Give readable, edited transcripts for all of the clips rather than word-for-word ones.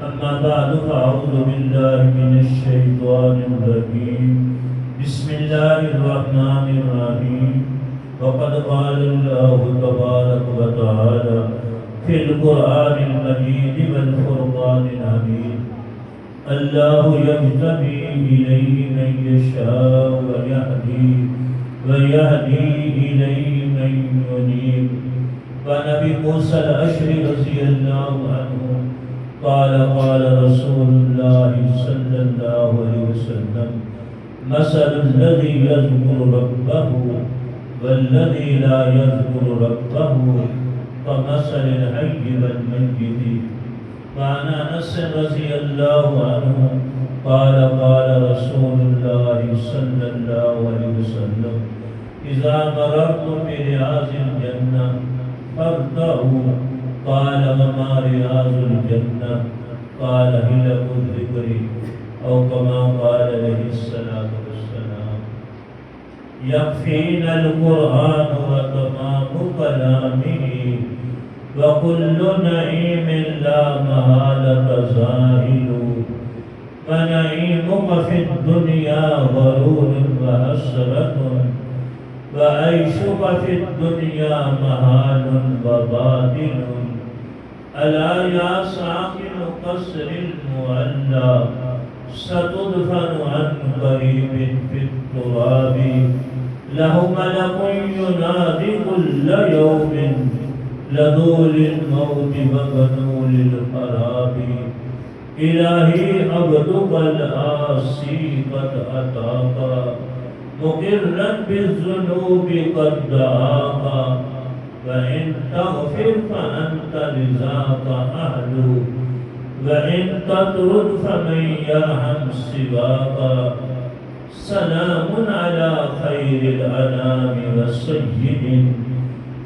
أما بعد فأعوذ بالله من الشيطان الرجيم بسم الله الرحمن الرحيم وقد قال الله تبارك وتعالى في القرآن المجيد والفرقان الحميد الله يجتبي إليه من يشاء ويهدي إليه من ينيب. ونبي موسى الأشعري رضي الله عنه قال رسول الله صلى الله عليه وسلم مثل الذي يذكر ربه والذي لا يذكر ربه كمثل الحي والميت. وعن أنس رضي الله عنه قال رسول الله صلى الله عليه وسلم إذا مررتم برياض الجنة فارتعوا. قال وما رياض الجنة؟ قال حلق الذكر أو كما قال عليه الصلاة والسلام. يكفينا القرآن وتمام كلامه وكل نعيم لا محالة زائل. ونعيمك في الدنيا غرور وحسرة وعيشك في الدنيا محال وباطل. ألا يا ساكن قصر المعلى ستدفن عن قريب في التراب. له ملك ينادي كل يوم لذول الموت وبنول الخراب. إلهي عبدك العاصي قد أتاك مقرا بالذنوب قد دعاك. وإن تغفر فأنت لذاك أهل وإن تطرد فمن يرحم سواك. سلام على خير الأنام والسيد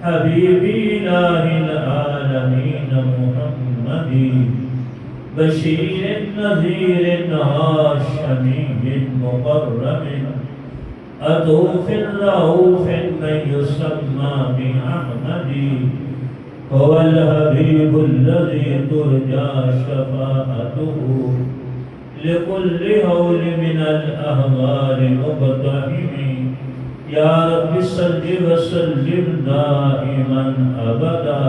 حبيب إله العالمين محمد بشير نذير هاشمي مقرب أطوف رؤوف من يسمى بأحمد. هو الحبيب الذي ترجى شفاعته لكل هول من الأهوال مقتحم. يا رب صل وسلم دائما أبدا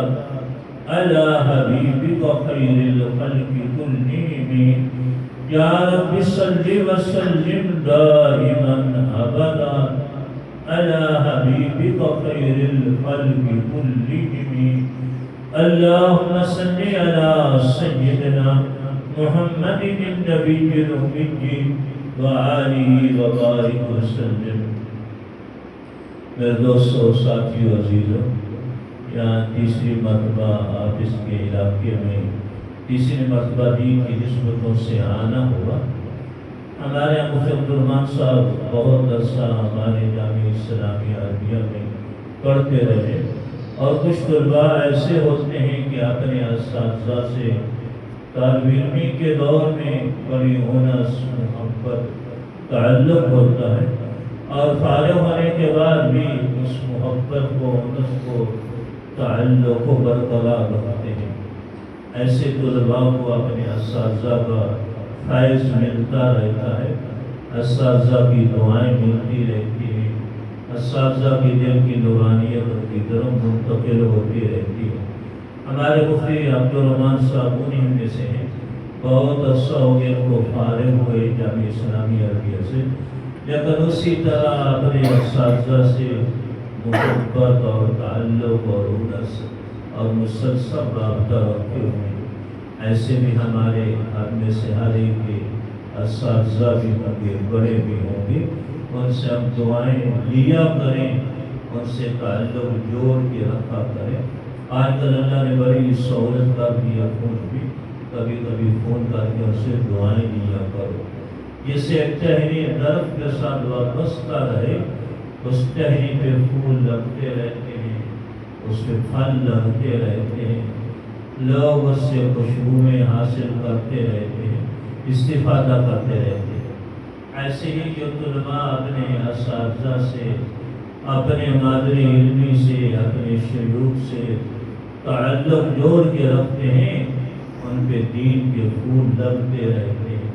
على حبيبك خير الخلق كلهم. يا رب صل وسلم دائما أبدا على حبيبك خير الخلق كلهم. اللهم صل على سيدنا محمد النبي الأمي وآله وبارك وسلم. میرے دوستوں ساتھیوں عزیزوں، یہاں تیسری مرتبہ آپ اس کے علاقے میں تیسری مرتبہ دین کی نسبتوں سے آنا ہوا. ہمارے یہاں مفتی عبدالرحمن صاحب بہت عرصہ ہمارے جامعہ اسلامیہ عربیہ میں پڑھتے رہے، اور کچھ طلباء ایسے ہوتے ہیں کہ اپنے اساتذہ سے طالب علمی کے دور میں بڑی انس محبت تعلق ہوتا ہے، اور فارغ ہونے کے بعد بھی اس محبت کو انس کو تعلق کو برقرار رکھتے ہیں. ایسے طلباء کو اپنے اساتذہ کا فیض ملتا رہتا ہے، اساتذہ کی دعائیں ملتی رہتی ہیں، اساتذہ کی دل کی نورانیت ان کی طرف منتقل ہوتی رہتی ہے. ہمارے مفتی عبدالرحمن صاحب انہیں میں سے ہیں. بہت عرصہ ہو گیا ان کو فارغ ہوئے جامعہ اسلامیہ عربیہ سے، لیکن اسی طرح اپنے اساتذہ سے محبت اور تعلق اور انس اور مسلسل رابطہ رکھتے ہوئے. ایسے بھی ہمارے ہاتھ میں سے ہر ایک کے اساتذہ بھی ہوں گے، بڑے بھی ہوں گے. ان سے ہم دعائیں لیا کریں، ان سے تعلق جوڑ کے رکھا کریں. آج کل اللہ نے بڑی سہولت کر دیا، فون بھی کبھی کبھی فون کر کے ان سے دعائیں لیا کرو. جس سے ایک ٹہنی درخت کے ساتھ وابستہ رہے، اس ٹہنی پہ پھول لگتے رہتے ہیں، اس پہ پھل لگتے رہتے ہیں، لوگ اس سے خوشبوئیں حاصل کرتے رہتے ہیں، استفادہ کرتے رہتے ہیں. ایسے ہی جو طلباء اپنے اساتذہ سے، اپنے مادری علمی سے، اپنے شیوخ سے تعلق جوڑ کے رکھتے ہیں، ان پہ دین کے پھول لگتے رہتے ہیں،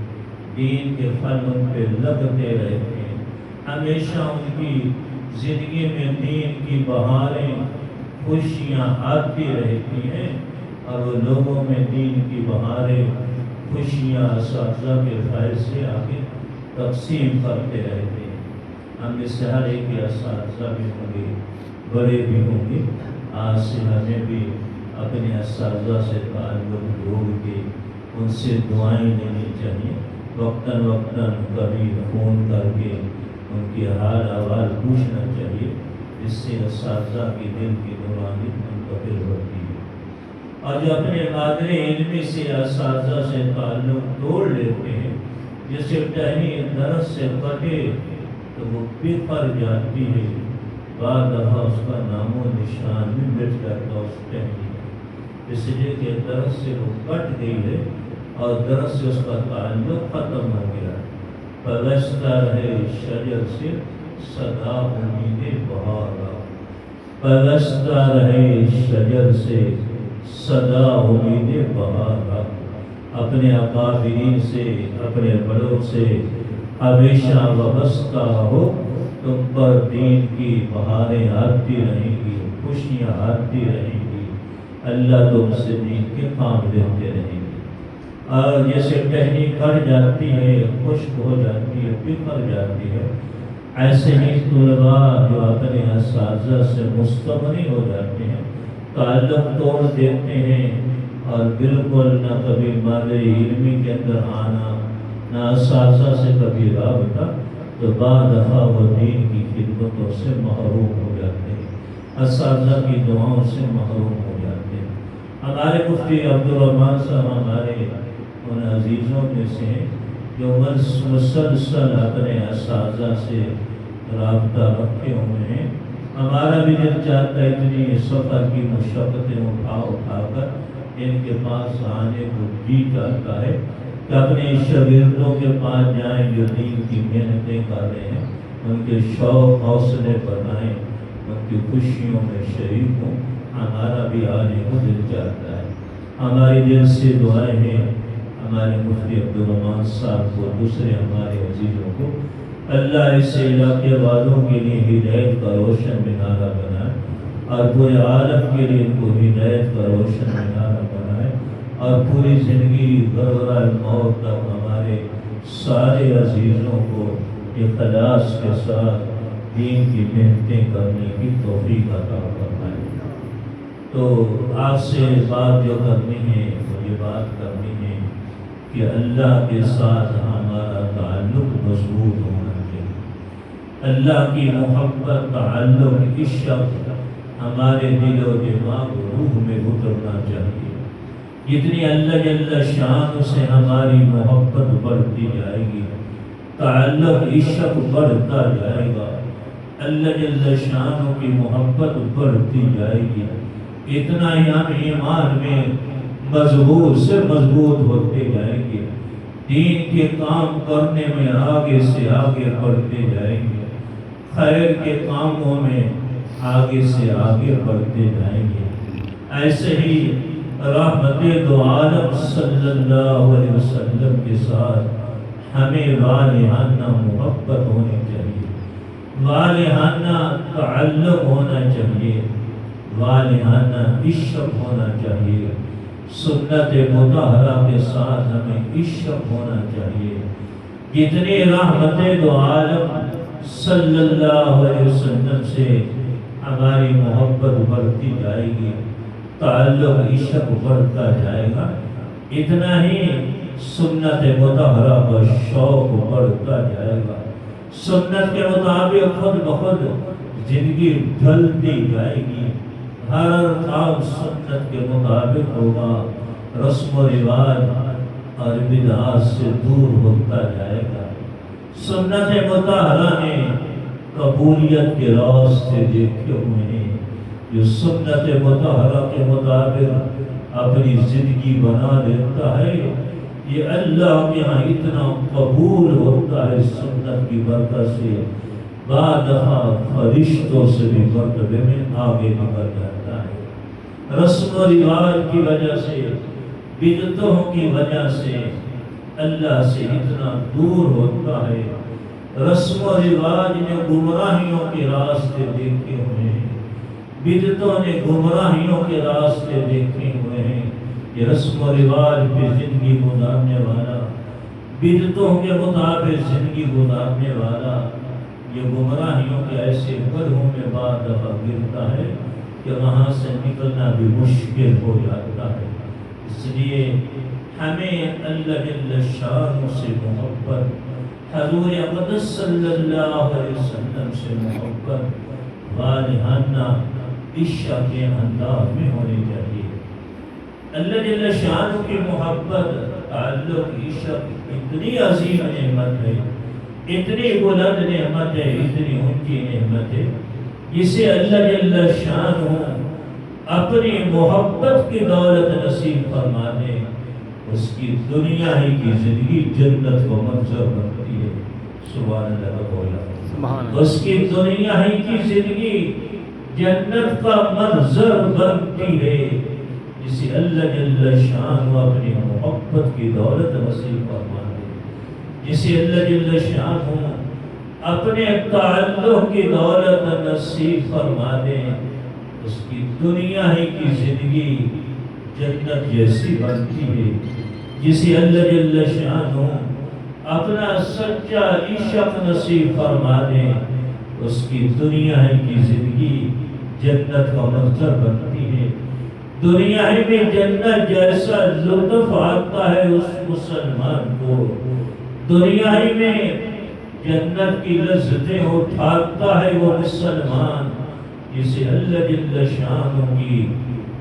دین کے پھل ان پہ لگتے رہتے ہیں، ہمیشہ ان کی زندگی میں دین کی بہاریں خوشیاں آتی رہتی ہیں، اور وہ لوگوں میں دین کی بہاریں خوشیاں اساتذہ کے فیض سے آگے تقسیم کرتے رہتے ہیں۔ ہم اس سے ہر ایک کے اساتذہ بھی ہوں گے، بڑے بھی ہوں گے، آج سے ہمیں بھی اپنے اساتذہ سے تعلق جوڑ کے ان سے دعائیں لینی چاہیے، وقتاً وقتاً کبھی فون کر کے ان کی حال احوال پوچھنا چاہیے، اس سے اساتذہ کی دل کی نورانی منتقل ہوتی ہے۔ اور جو اپنے قادر علمی سے اساتذہ سے تعلق توڑ لیتے ہیں، جسے ٹہنی درس سے کٹے تو وہ بکھر جاتی ہے، بعد دفعہ اس کا نام و نشان بھی مٹ جاتا اس ٹہنی، اس لیے کہ درس سے وہ کٹ گئی ہے اور درس سے اس کا تعلق ختم ہو گیا۔ پیوستہ رہے شجر سے صدا امید بہارا، پیوستہ رہے شجر سے صدا امید بہارا، اپنے اکابرین سے اپنے بڑوں سے ہمیشہ وابستہ ہو، تم پر دین کی بہاریں آتی رہیں گی، خوشیاں آتی رہیں گی، اللہ تم سے دین کے کام دیتے رہیں گے۔ اور جیسے ٹہنی کٹ جاتی ہے، خشک ہو جاتی ہے، بکھر جاتی ہے، ایسے ہی طلباء جو اپنے اساتذہ سے مستغنی ہو جاتے ہیں، تعلق توڑ دیتے ہیں، اور بالکل نہ کبھی مادہ علمی کے اندر آنا، نہ اساتذہ سے کبھی رابطہ، تو بعد دفعہ وہ دین کی خدمتوں سے محروم ہو جاتے ہیں، اساتذہ کی دعاؤں سے محروم ہو جاتے ہیں۔ ہمارے مفتی عبدالرحمن صاحب ہمارے ان عزیزوں میں سے ہیں جو مسلسل اپنے اساتذہ سے رابطہ رکھے ہوئے ہیں۔ ہمارا بھی دل چاہتا ہے اتنی سفر کی مشقتیں اٹھا کر ان کے پاس آنے کو جی چاہتا ہے کہ اپنے شاگردوں کے پاس جائیں جو دین کی محنتیں کر رہے ہیں، ان کے شوق حوصلے بڑھائیں، ان کی خوشیوں میں شریک ہوں۔ ہمارا بھی آنے کو دل چاہتا ہے۔ ہماری دل سے دعائیں ہیں ہمارے مفتی عبدالرحمن صاحب کو، دوسرے ہمارے عزیزوں کو، اللہ اس علاقے والوں کے لیے ہدایت کا روشن مینارہ بنائے، اور پورے عالم کے لیے ان کو ہدایت کا روشن مینارہ بنائے، اور پوری زندگی غرغرہ موت تک ہمارے سارے عزیزوں کو اخلاص کے ساتھ دین کی محنتیں کرنے کی توفیق عطا فرمائے۔ تو آپ سے بات جو کرنی ہے وہ یہ بات کرنی ہے کہ اللہ کے ساتھ ہمارا تعلق مضبوط ہونا چاہیے، اللہ کی محبت، تعلق، عشق ہمارے دل و دماغ و روح میں اترنا چاہیے۔ جتنی اللہ جل شان سے ہماری محبت بڑھتی جائے گی، تعلق عشق بڑھتا جائے گا، اللہ جل شان کی محبت بڑھتی جائے گی، اتنا ہی ہم ایمان میں مضبوط سے مضبوط ہوتے جائیں گے، دین کے کام کرنے میں آگے سے آگے بڑھتے جائیں گے، خیر کے کاموں میں آگے سے آگے بڑھتے جائیں گے۔ ایسے ہی رحمت دو عالم صلی اللہ علیہ وسلم کے ساتھ ہمیں والہانہ محبت ہونی چاہیے، والہانہ تعلق ہونا چاہیے، والہانہ عشق ہونا چاہیے، سنت مطہرہ کے ساتھ ہمیں عشق ہونا چاہیے۔ جتنی رحمت دو عالم صلی اللہ علیہ وسلم سے ہماری محبت بڑھتی جائے گی، تعلق عشق بڑھتا جائے گا، اتنا ہی سنت مطہرہ کا شوق بڑھتا جائے گا، سنت کے مطابق خود بخود زندگی ڈھلتی جائے گی، ہر کام سنت کے مطابق ہوگا، رسم و رواج اور بدعات سے دور ہوتا جائے گا۔ سنت مطہرہ نے قبولیت کے راستے دیکھے ہوئے ہیں، جو سنت مطہرہ کے مطابق اپنی زندگی بنا لیتا ہے، یہ اللہ کے ہاں اتنا قبول ہوتا ہے سنت کی برکت سے، بعد دفعہ فرشتوں سے بھی مرتبے میں آگے نکل جاتا ہے۔ رسم و رواج کی وجہ سے بدعتوں کی وجہ سے اللہ سے اتنا دور ہوتا ہے، رسم و رواج نے گمراہیوں کے راستے دیکھے ہوئے ہیں، بدعتوں نے گمراہیوں کے راستے دیکھے ہوئے ہیں۔ یہ رسم و رواج پہ زندگی گزارنے والا، بدعتوں کے مطابق زندگی گزارنے والا، یہ گمراہیوں کے ایسے گڑھوں میں بعض دفعہ گرتا ہے کہ وہاں سے نکلنا بھی مشکل ہو جاتا ہے۔ اس لیے ہمیں اللہ جل شانہ سے محبت، حضور اقدس صلی اللہ علیہ وسلم سے محبت والہانہ عشق کے انداز میں ہونی چاہیے۔ اللہ جل شانہ کی محبت، تعلق، عشق اتنی عظیم نعمت ہے، اتنی بلند نعمت ہے، اتنی اونچی نعمت ہے، جسے اللہ جل شانہ اپنی محبت کی دولت نصیب فرما دے، اس کی دنیا ہی کی زندگی جنت کو منظر بنتی ہے۔ سبحان اللہ بولا، اس کی دنیا ہی کی زندگی جنت کا منظر بنتی ہے، جسے اللہ جل شانہ اپنی محبت کی دولت نصیب فرما دے، جسے اللہ جل شانہ اپنے تعلق کی دولت نصیب فرما دے، اس کی دنیا ہی کی زندگی جنت جیسی بنتی ہے، جسے اللہ جل شانہ اپنا سچا عشق نصیب فرما دے، اس کی دنیا ہی کی زندگی جنت کا منظر بنتی ہے۔ دنیا ہی میں جنت جیسا لطف آتا ہے اس مسلمان کو، دنیا ہی میں جنت کی لذتیں اٹھاتا ہے وہ مسلمان، جسے اللہ جل شانہ کی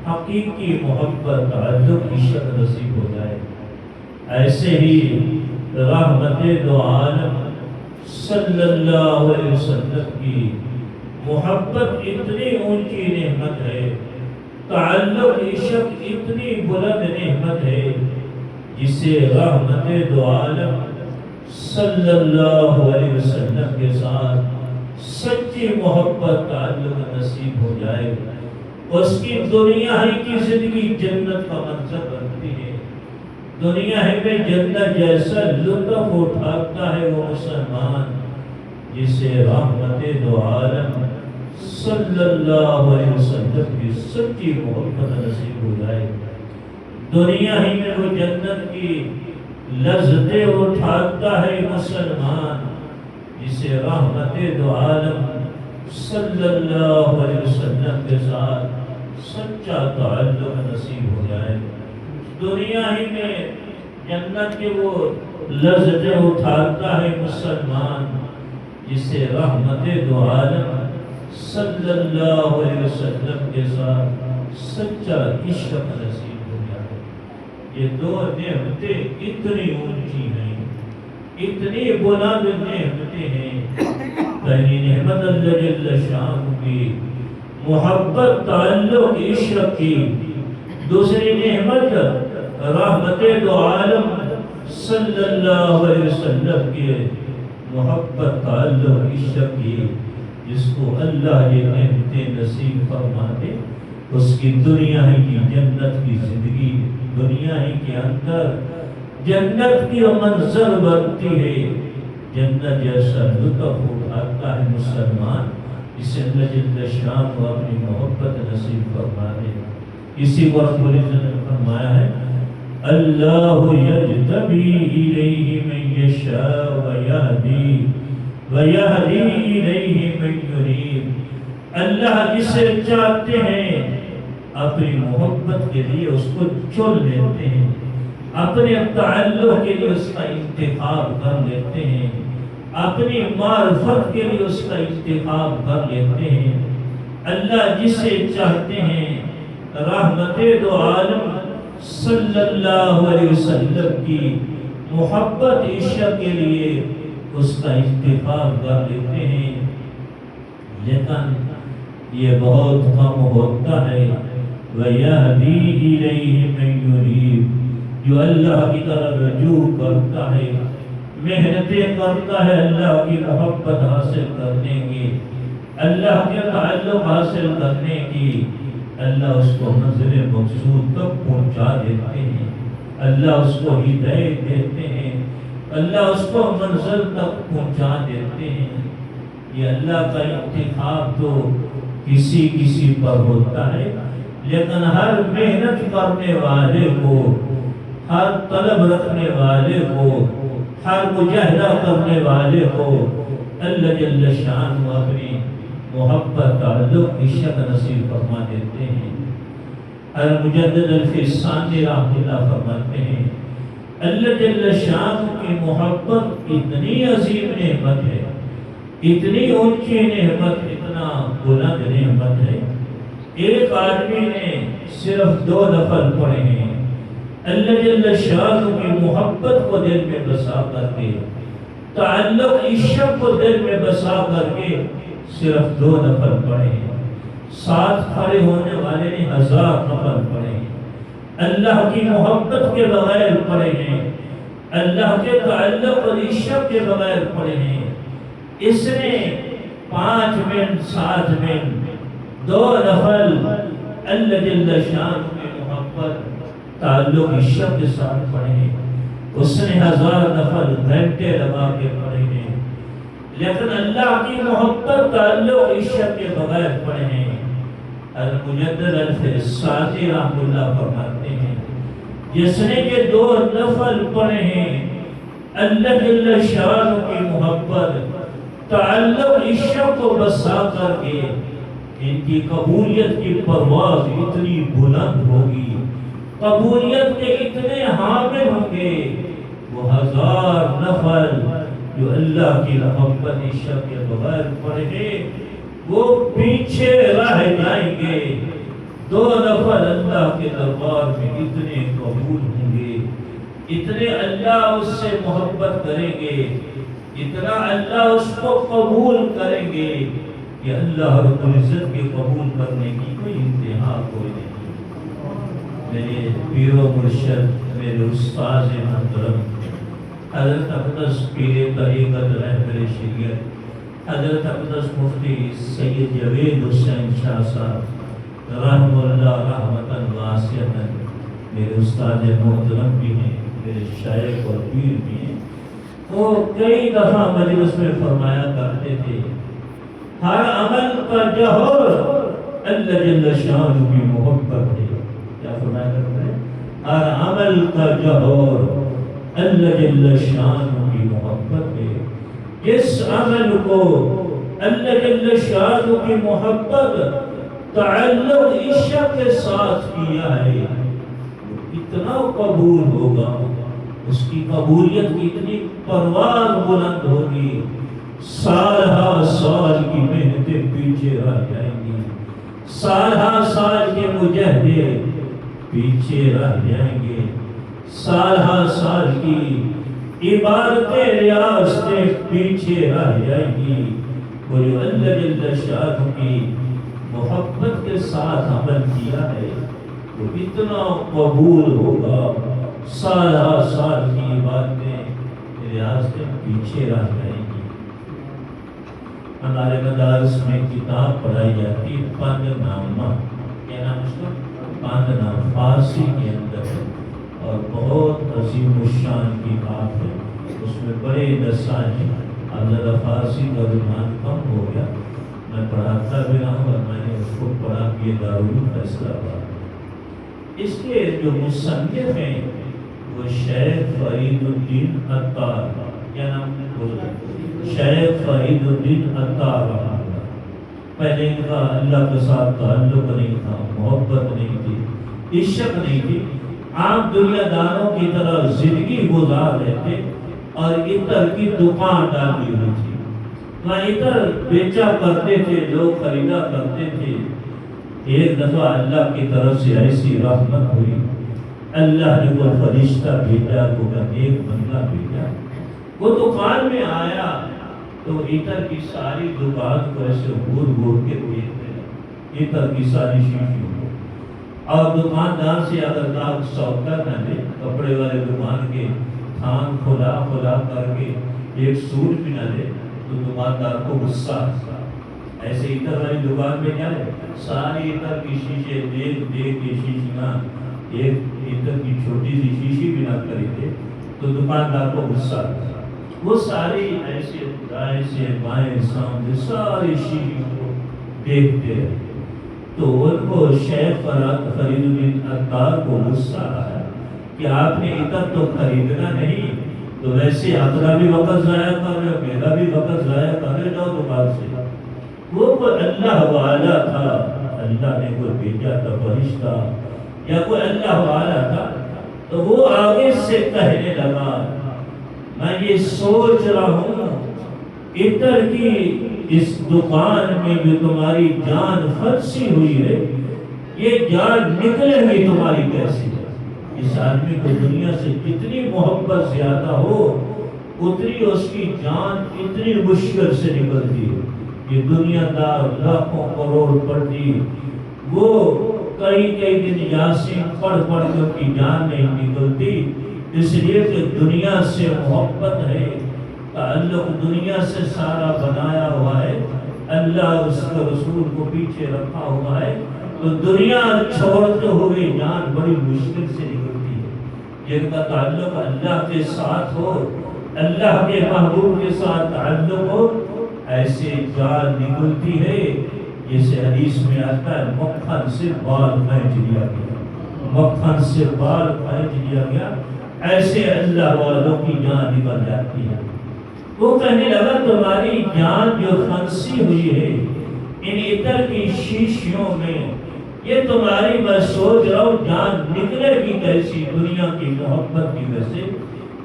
حقیقی محبت، تعلق، عشق نصیب ہو جائے۔ ایسے ہی رحمت دو عالم صلی اللہ علیہ وسلم کی محبت اتنی اونچی نعمت ہے، تعلق، عشق اتنی بلند نعمت ہے، جسے رحمت دو عالم صلی اللہ علیہ وسلم کے ساتھ سچی محبت، تعلق نصیب ہو جائے، اس کی دنیا ہی کی زندگی جنت کا منظر بنتی ہے، دنیا ہی میں جنت جیسا لطف اٹھاتا ہے وہ مسلمان، جسے رحمت دو عالم صلی اللہ علیہ وسلم کی سچی محبت نصیب ہو جائے، دنیا ہی میں وہ جنت کی لذتیں اٹھاتا ہے مسلمان، جسے رحمت دو عالم صلی اللہ علیہ وسلم کے ساتھ سچا تعلق نصیب ہو جائے، دنیا ہی میں جنت کے وہ لذتیں اٹھاتا ہے مسلمان، جسے رحمت دو عالم صلی اللہ علیہ وسلم کے ساتھ سچا عشق نصیب ہو جائے۔ یہ دو نعمتیں اتنی اونچی ہیں، اتنی بلند نعمتیں ہیں۔ پہلی نعمت اللہ جل شانہ کی محبت، تعلق، عشق کی، دوسری نعمت رحمت دو عالم صلی اللہ علیہ وسلم کی محبت، تعلق، عشق کی، جس کو اللہ یہ نعمتیں نصیب فرما دے، اس کی دنیا ہی کی جنت کی زندگی، دنیا ہی کے اندر جنت کی منظر بنتی ہے، جنت جیسا لطف اٹھاتا ہے مسلمان، جسے اللہ جل شانہ اپنی محبت نصیب فرما دے۔ اسی کو رب العزت نے فرمایا ہے، اللہ یجتبی الیہ من یشاء ویہدی الیہ من یریب، اللہ جسے چاہتے ہیں اپنی محبت کے لیے اس کو چن لیتے ہیں، اپنے تعلق کے لیے اس کا انتخاب کر لیتے ہیں، اپنی معرفت کے لیے اس کا انتخاب کر لیتے ہیں۔ اللہ جسے چاہتے ہیں رحمت دو عالم صلی اللہ علیہ وسلم کی محبت، عشق کے لیے اس کا انتخاب کر لیتے ہیں، لیکن یہ بہت کم ہوتا ہے۔ وَيَهْدِي إِلَيْهِ مَن يُنِيبُ، جو اللہ کی طرف رجوع کرتا ہے، محنتیں کرتا ہے اللہ کی محبت حاصل کرنے کی، اللہ کے تعلق حاصل کرنے کی، اللہ اس کو منزل مقصود تک پہنچا دیتے ہیں۔ اللہ اس کو ہدایت دیتے ہیں، اللہ اس کو منزل تک پہنچا دیتے ہیں۔ یہ اللہ کا انتخاب تو کسی کسی پر ہوتا ہے، لیکن ہر محنت کرنے والے کو، ہر طلب رکھنے والے کو، ہر مجاہدہ کرنے والے کو اللہ جل شان اپنی محبت تعلق عشق نصیب فرما دیتے ہیں۔ المجدد الفسانی رحمہ اللہ فرماتے ہیں اللہ جل شان کی محبت اتنی عظیم نعمت ہے، اتنی اونچی نعمت، اتنا بلند نعمت ہے۔ ایک آدمی نے صرف 2 نفل پڑھے ہیں، اللہ جل شان کی محبت کو دل میں بسا کر کے، تعلق عشق کو دل میں بسا کر کے صرف 2 نفل پڑھے ہیں۔ ساتھ کھڑے ہونے والے نے 1000 نفل پڑھے ہیں، اللہ کی محبت کے بغیر پڑھے ہیں، اللہ کے تعلق اور عشق کے بغیر پڑھے ہیں۔ اس نے 5 منٹ 7 منٹ 2 نفل اللہ جل شان کی محبت تعلق عشق کے ساتھ پڑھے ہیں، اس نے 1000 نفل گھنٹے لگا کے پڑھے ہیں، لیکن اللہ کی محبت تعلق عشق کے بغیر پڑھے ہیں۔ المجدد الفسانی رحمہ اللہ فرماتے ہیں جس نے یہ 2 نفل پڑھے ہیں، اللہ جل شان کی محبت تعلق عشق کو بسا کر کے ان کی قبولیت کی پرواز اتنی بلند ہوگی، قبولیت کے اتنے حامل ہوں گے، وہ 1000 نفل جو اللہ کی محبت عشق کے بغیر پڑھے ہیں وہ پیچھے رہ جائیں گے۔ 2 نفل اللہ کے دربار میں اتنے قبول ہوں گے، اتنے اللہ اس سے محبت کریں گے، اتنا اللہ اس کو قبول کریں گے کہ اللہ رب العزت کے قبول کرنے کی کوئی انتہا کوئی نہیں۔ میرے پیر و مرشد، میرے استاذ محترم حضرت اقدس پیر طریقت رہبر شریعت حضرت اقدس مفتی سید جاوید حسین شاہ صاحب رحمہ اللہ رحمتاً واسعۃ، میرے استاد محترم بھی ہیں، میرے شیخ اور پیر بھی ہیں۔ وہ کئی دفعہ مجلس میں فرمایا کرتے تھے ہر عمل کا جوہر اللہ جل شان کی محبت ہے۔ کیا فرمایا کرتے ہیں؟ ہر عمل کا جوہر اللہ جل شان کی محبت ہے۔ جس عمل کو اللہ جل شان کی محبت تعلق عشق کے ساتھ کیا ہے اتنا قبول ہوگا، اس کی قبولیت کی اتنی پرواز بلند ہوگی، سال ہا سال کی محنتیں پیچھے رہ جائیں گی، سال ہا سال کے مجاہدے پیچھے رہ جائیں گے، سال ہا سال کی عبادتیں ریاستیں پیچھے رہ جائیں گی۔ وہ جو اللہ جل شان کی محبت کے ساتھ عمل کیا ہے وہ اتنا قبول ہوگا، سال ہا سال کی عبادتیں ریاستیں پیچھے رہ جائیں گی۔ ہمارے مدارس میں کتاب پڑھائی جاتی ہے پند نامہ، کیا نام اس کا؟ پند نام، فارسی کے اندر ہے اور بہت عظیم الشان کی بات ہے، اس میں بڑے دسائیں ہیں۔ اب ذرا فارسی کا رجحان کم ہو گیا، میں پڑھاتا بھی رہا ہوں اور میں نے اس کو پڑھا کہ دارالعلوم فیصلہ آباد۔ اس کے جو مصنف ہیں وہ شیخ فرید الدین عطار، کیا نام ہے؟ شیخ فرید الدین عطار۔ پہلے ان کا اللہ کے ساتھ تعلق نہیں تھا، محبت نہیں تھی، عشق نہیں تھی، عام دنیا داروں کی طرح زندگی گزار رہے تھے اور عطر کی دکان ڈالی ہوئی تھی، وہاں عطر بیچا کرتے تھے، لوگ خریدا کرتے تھے۔ ایک دفعہ اللہ کی طرف سے ایسی رحمت ہوئی، اللہ نے وہ فرشتہ بھیجا، وہ ایک بندہ بھیجا، وہ دکان میں آیا تو عطر کی ساری دکان کو ایسے گھور گھور کے دیکھتے، عطر کی ساری شیشیوں کو، اور دکاندار سے اگر ناک سودا نہ لے، کپڑے والے دکان کے تھان کھلا کھلا کر کے ایک سوٹ بھی نہ لے تو دکاندار کو غصہ آتا۔ ایسے عطر والی دکان میں جائے، ساری عطر کی شیشے دیکھ دیکھ کے شیشیاں ایک ایندھن کی چھوٹی سی شیشی بھی نہ خریدے تو دکاندار کو غصہ آتا، وہ ساری ایسے دائیں سے بائیں سامنے ساری شیشی کو دیکھتے رہے، تو ان کو شیخ فرید الدین عطار کو غصہ آیا کہ آپ نے عطر تو خریدنا نہیں، تو ویسے اپنا بھی وقت ضائع کر رہے ہو، میرا بھی وقت ضائع کر رہے، جاؤ دکان سے۔ وہ کوئی اللہ والا تھا، اللہ نے کوئی بھیجا تھا فرشتہ یا کوئی اللہ والا تھا، تو وہ آگے سے کہنے لگا میں یہ سوچ رہا ہوں عطر کی اس دکان میں جو تمہاری جان پھنسی ہوئی ہے، یہ جان نکلے گی تمہاری کیسے؟ اس آدمی کو دنیا سے جتنی محبت زیادہ ہو اتنی اس کی جان اتنی مشکل سے نکلتی ہے۔ یہ دنیا دار لاکھوں کروڑ پڑتی، وہ کئی دن یاسین پڑھ پڑھ کے ان کی جان نہیں نکلتی، اس لیے کہ دنیا سے محبت ہے، تعلق دنیا سے سارا بنایا ہوا ہے، اللہ اس کے رسول کو پیچھے رکھا ہوا ہے، تو دنیا چھوڑتے ہوئے جان بڑی مشکل سے نکلتی ہے۔ جن کا تعلق اللہ کے ساتھ ہو، اللہ کے محبوب کے ساتھ تعلق ہو، ایسے جان نکلتی ہے جیسے حدیث میں آتا ہے مکھن سے بال کھینچ لیا گیا، مکھن سے بال کھینچ لیا گیا، ایسے اللہ والوں کی جان نکل جاتی ہے۔ وہ کہنے لگا تمہاری جان جو پھنسی ہوئی ہے ان عطر کی شیشیوں میں، یہ تمہاری میں سوچ رہا ہوں جان نکلے گی کیسی دنیا کی محبت کی وجہ سے۔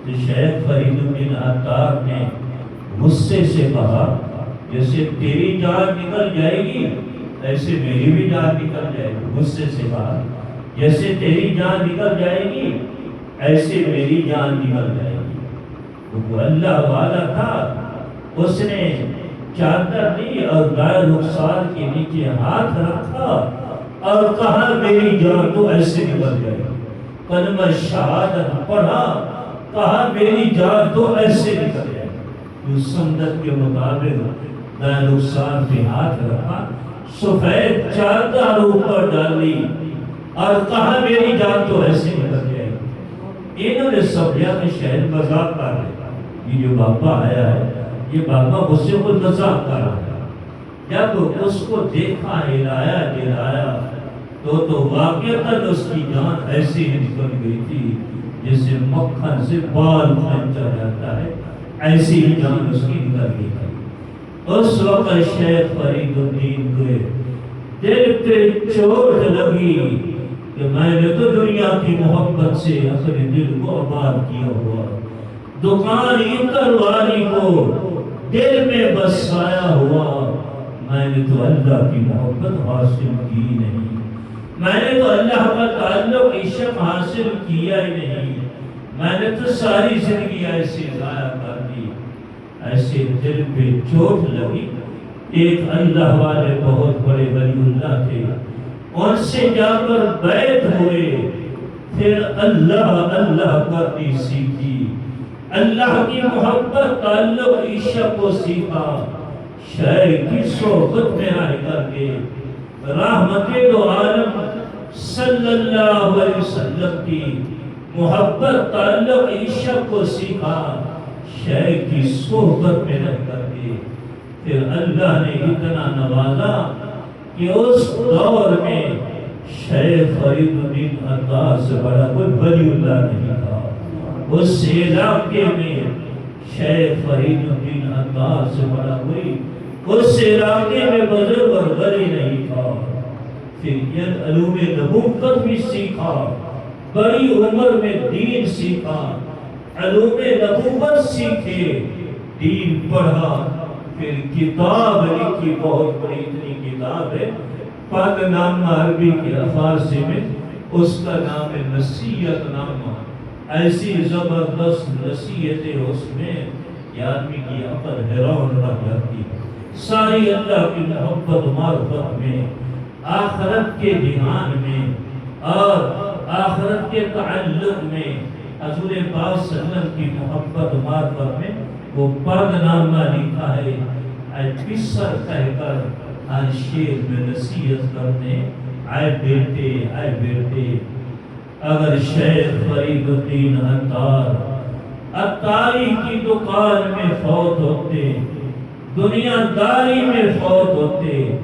تو شیخ فرید الدین عطار نے غصے سے کہا جیسے تیری جان نکل جائے گی ایسے میری بھی جان نکل جائے گی۔ غصے سے کہا جیسے تیری جان نکل جائے گی ایسے میری جان نکل جائے گی۔ وہ اللہ والا تھا، اس نے چادر لی اور گائے رخسار کے نیچے ہاتھ رکھا اور کہا میری جان تو ایسے نکل جائے گی۔ کلمہ شہادت پڑھا، کہا میری جان تو ایسے نکل جائے گی۔ اس سنت کے مطابق گائے رخسار پہ ہاتھ رکھا، سفید چادر اوپر ڈالی اور کہا میری جان تو ایسے نکل جائے گی۔ انہوں نے سمجھا کہ شاید مذاق کر رہے، یہ جو بابا آیا ہے یہ بابا مجھ سے کوئی مذاق کر رہا ہے۔ جب اس کو دیکھا ہلایا گرایا تو واقعتاً اس کی جان ایسی ہی نکل گئی تھی جیسے مکھن سے بال کھینچا جاتا ہے، ایسی ہی جان اس کی نکل گئی تھی۔ اس وقت شیخ فرید الدین کو دل پہ چوٹ لگی کہ میں نے تو دنیا کی محبت سے اپنے دل کو آباد کیا ہوا، دکان عطر والی کو دل میں بسایا ہوا، میں نے تو اللہ کی محبت حاصل کی نہیں، میں نے تو اللہ کا تعلق عشق حاصل کیا ہی نہیں، میں نے تو ساری زندگی ایسے ضائع کر دی۔ ایسے دل پہ چوٹ لگی۔ ایک اللہ والے بہت بڑے ولی اللہ تھے، ان سے جا کر بیعت ہوئے، پھر اللہ اللہ کرنی سیکھی، اللہ کی محبت تعلق عشق کو سیکھا، شیخ کی صحبت میں رہ کر کے رحمت دو عالم صلی اللہ علیہ وسلم کی محبت تعلق عشق کو سیکھا، شیخ کی صحبت میں رہ کر کے پھر اللہ نے اتنا نوازا کہ اس دور میں شیخ فرید الدین عطار سے بڑا کوئی ولی اللہ نہیں تھا۔ اس علاقے میں شیخ فرید الدین عطار سے بڑا کوئی اس علاقے میں بزرگ اور ولی نہیں تھا۔ پھر یہ علوم نبوت بھی سیکھا، بڑی عمر میں دین سیکھا، علوم نبوت سیکھے، دین پڑھا، پھر کتاب لکھی، بہت بڑی اتنی کتاب ہے، پاک نامہ عربی کے فارسی میں اس کا نام ہے نصیحت نامہ۔ ایسی زبردست نصیحتیں اس میں کہ آدمی کی عقل حیران رہ جاتی ہے۔ ساری اللہ کی محبت معرفت میں، آخرت کے دھیان میں اور آخرت کے تعلق میں، حضور پاک صلی اللہ علیہ وسلم کی محبت معرفت میں وہ پاک نامہ لکھا ہے۔ اے پسر کہہ کر ہر شیر میں نصیحت کرتے، اے بیٹے اگر شیخ فرید الدین عطاری کی دکان میں فوت ہوتے، دنیا داری میں فوت ہوتے،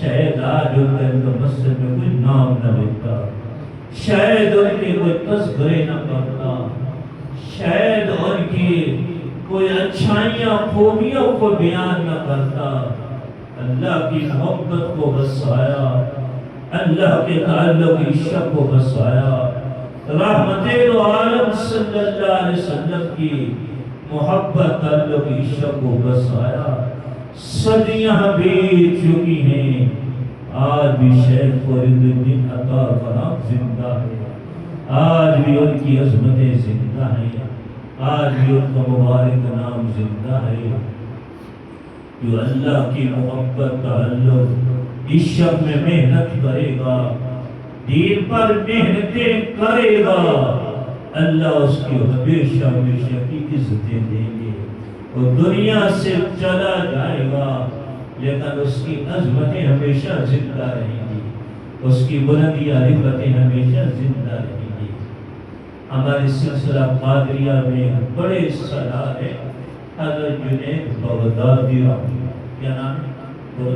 شاید آج ان کے مسجد میں کوئی نام نہ لکھتا، شاید ان کے کوئی تذکرے نہ کرتا، شاید ان کی کوئی اچھائیاں خوبیوں کو بیان نہ کرتا۔ اللہ کی محبت کو بسایا، اللہ کے تعلق عشق کو بسایا، رحمت عالم صلی اللہ علیہ وسلم کی محبت تعلق عشق کو بسایا۔ صدیاں بیت چکی ہیں، آج بھی شیخ فرید الدین عطار کا نام زندہ ہے، آج بھی ان کی عظمتیں زندہ ہیں، آج بھی ان کا مبارک نام زندہ ہے۔ جو اللہ کی محبت تعلق عشق میں محنت کرے گا، دین پر محنتیں کرے گا، اللہ اس کی ہمیشہ ہمیشہ کی عزتیں دیں گے۔ وہ دنیا سے چلا جائے گا لیکن اس کی عظمتیں ہمیشہ زندہ رہیں گی، اس کی بلندیاں رفتیں ہمیشہ زندہ رہیں گی۔ ہمارے سلسلہ قادریہ میں بڑے سالار ہیں حضرت جنید بغدادی رحمہ، کیا نام ہے؟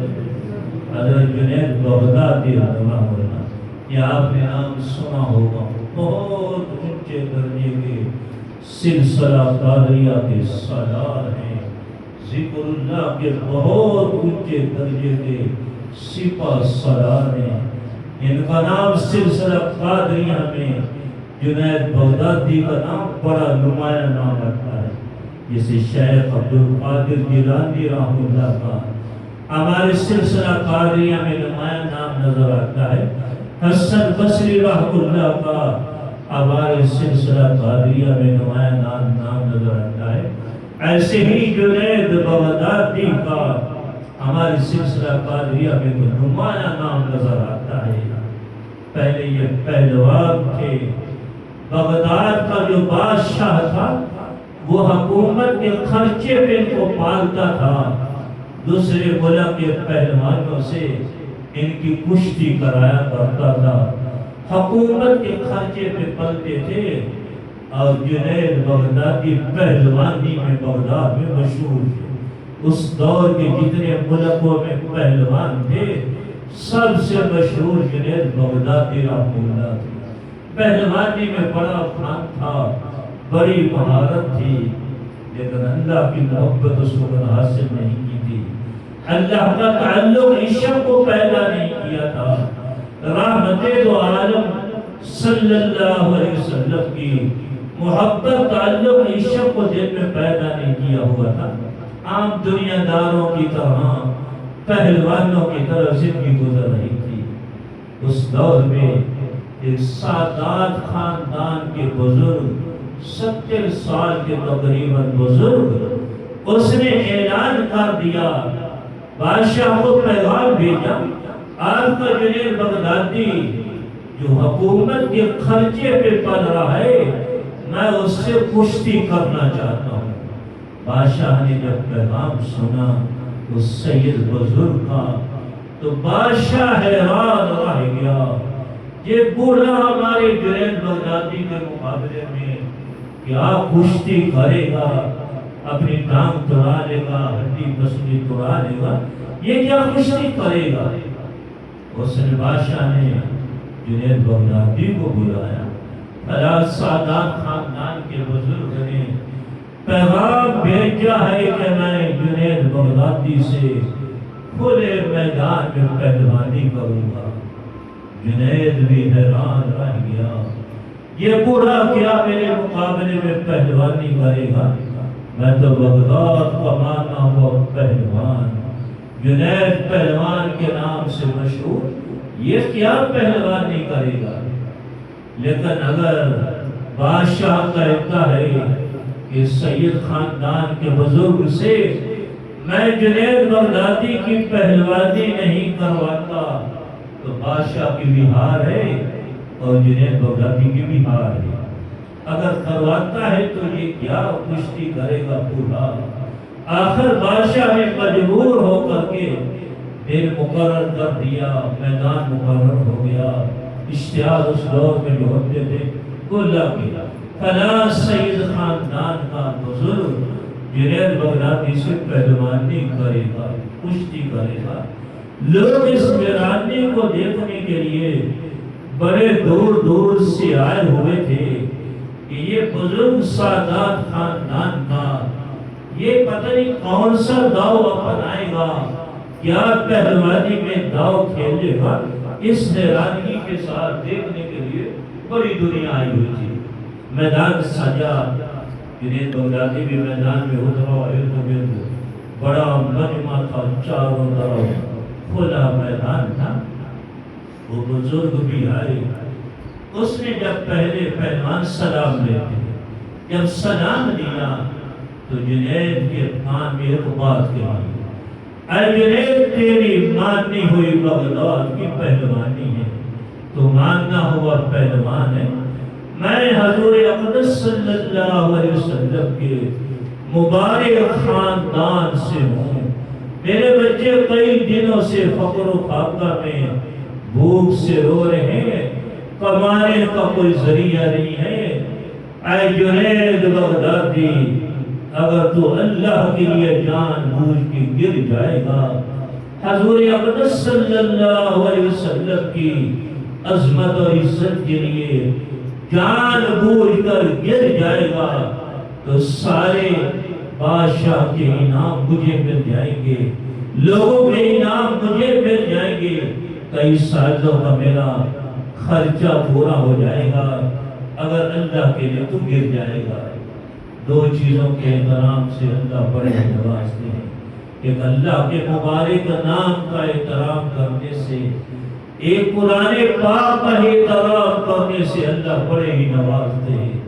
حضرت جنید بغدادی رحمہ اللہ، یہ آپ نے نام سنا ہوگا، بہت اونچے درجے کے سلسلہ قادریہ کے سالار ہیں، ذکر اللہ کے بہت اونچے درجے کے سپاہ سالار ہیں۔ ان کا نام سلسلہ قادریہ میں جنید بغدادی کا نام بڑا نمایاں نام رکھتا ہے، جیسے شیخ عبدالقادر جیلانی رحمہ اللہ کا ہمارے سلسلہ قادریہ میں نمایاں نام نظر آتا ہے، حسن بصری رحمہ اللہ کا ہمارے سلسلہ قادریہ میں نمایاں نام نظر آتا ہے۔ ایسے ہی جنید بغدادی کا ہمارے سلسلہ قادریہ میں نمایاں نام نظر آتا ہے۔ پہلے یہ پہلوان تھے، بغداد کا جو بادشاہ تھا وہ حکومت کے خرچے پہ ان کو پالتا تھا، دوسرے ملک کے پہلوانوں سے ان کی کشتی کرایا کرتا تھا، حکومت کے خرچے پہ پلتے تھے، اور جنید بغدادی پہلوانی میں بغداد میں مشہور تھے۔ اس دور کے جتنے ملکوں میں پہلوان تھے سب سے مشہور جنید بغدادی رحمہ اللہ تھے۔ پہلوانی میں بڑا فن تھا، بڑی مہارت تھی، لیکن اللہ کی محبت اس کو حاصل نہیں کی تھی، اللہ کا تعلق عشق کو پیدا نہیں کیا تھا، رحمت عالم صلی اللہ علیہ وسلم کی محبت تعلق عشق کو دل میں پیدا نہیں کیا ہوا تھا۔ عام دنیا داروں کی طرح پہلوانوں کی طرح زندگی گزر رہی تھی۔ اس دور میں ایک سادات خاندان کے بزرگ، 70 سال کے تقریباً بزرگ، اس نے اعلان کر دیا، بادشاہ کو پیغام بھیجا، آپ کا جنید بغدادی جو حکومت کے خرچے پہ پل رہا ہے، میں اس سے کشتی کرنا چاہتا ہوں۔ بادشاہ نے جب پیغام سنا اس سید بزرگ کا تو بادشاہ حیران رہ گیا، یہ بوڑھا ہمارے جنید بغدادی کے مقابلے میں کیا کشتی کرے گا، اپنی ٹانگ توڑا لے گا، ہڈی پسلی توڑا لے گا، یہ کیا کشتی کرے گا؟ اس نے بادشاہ نے جنید بغدادی کو بلایا، سادات خاندان کے بزرگ نے پیغام بھیجا ہے کہ میں جنید بغدادی سے کھلے میدان میں پہلوانی کروں گا۔ جنید بھی حیران رہ گیا، یہ بوڑھا کیا میرے مقابلے میں پہلوانی کرے گا؟ میں تو بغداد کا مانا ہوا پہلوان، جنید پہلوان کے نام سے مشہور، یہ کیا پہلوانی کرے گا؟ لیکن اگر بادشاہ کہتا ہے کہ سید خاندان کے بزرگ سے میں جنید بغدادی کی پہلوانی نہیں کرواتا تو بادشاہ کی بھی ہار ہے اور جنید بغدادی کی بھی ہار ہے۔ اگر کرواتا ہے تو یہ کیا کشتی کرے گا بوڑھا؟ آخر بادشاہ نے مجبور ہو کر کے دن مقرر کر دیا، میدان مقرر ہو گیا، اشتہار اس دور میں جو ہوتے تھے وہ اللہ کے فلاں سید خاندان کا بزرگ جنید بغدادی سے پہلوانی کرے گا، کشتی کرے گا۔ لوگ اس ویرانی کو دیکھنے کے لیے بڑے دور دور سے آئے ہوئے تھے کہ یہ بزرگ سادات خاندان کا یہ پتہ نہیں کون سا داؤ اپنائے گا، کیا پہلوانی میں داؤ کھیلے گا۔ اس حیرانگی کے ساتھ دیکھنے کے لیے بڑی دنیا آئی ہوئی تھی۔ میدان سجا، جنید بغدادی بھی میدان میں اترا، ارد گرد بڑا مجمع تھا، چاروں طرف کھلا میدان تھا۔ وہ بزرگ بھی آئے، اس نے جب پہلے پہلوان سلام لیتے، جب سلام لیا تو جنید کے کان میں ایک بات کہی، اے جنید تیری ماننی ہوئی بغداد کی پہلوانی ہے، تو ماننا ہوا پہلوان ہے۔ میں حضور اقدس صلی اللہ علیہ وسلم کے مبارک خاندان سے ہوں، میرے بچے کئی دنوں سے فقر و فاقہ میں بھوک سے رو رہے ہیں، کمانے کا کوئی ذریعہ نہیں ہے۔ اے جنید بغدادی، اگر تو اللہ کے لیے جان بوجھ کے گر جائے گا، حضور اقدس صلی اللہ علیہ وسلم کی عظمت اور عزت کے لیے جان بوجھ کر گر جائے گا، تو سارے بادشاہ کے انعام مجھے مل جائیں گے، لوگوں کے انعام مجھے مل جائیں گے، کئی سالوں کا میرا خرچہ پورا ہو جائے گا اگر اللہ کے لیے تو گر جائے گا۔ دو چیزوں کے احترام سے اللہ بڑے نوازتے ہیں، ایک اللہ کے مبارک نام کا احترام کرنے سے، ایک قرآن پاک کا احترام کرنے سے اللہ بڑے ہی نوازتے ہیں،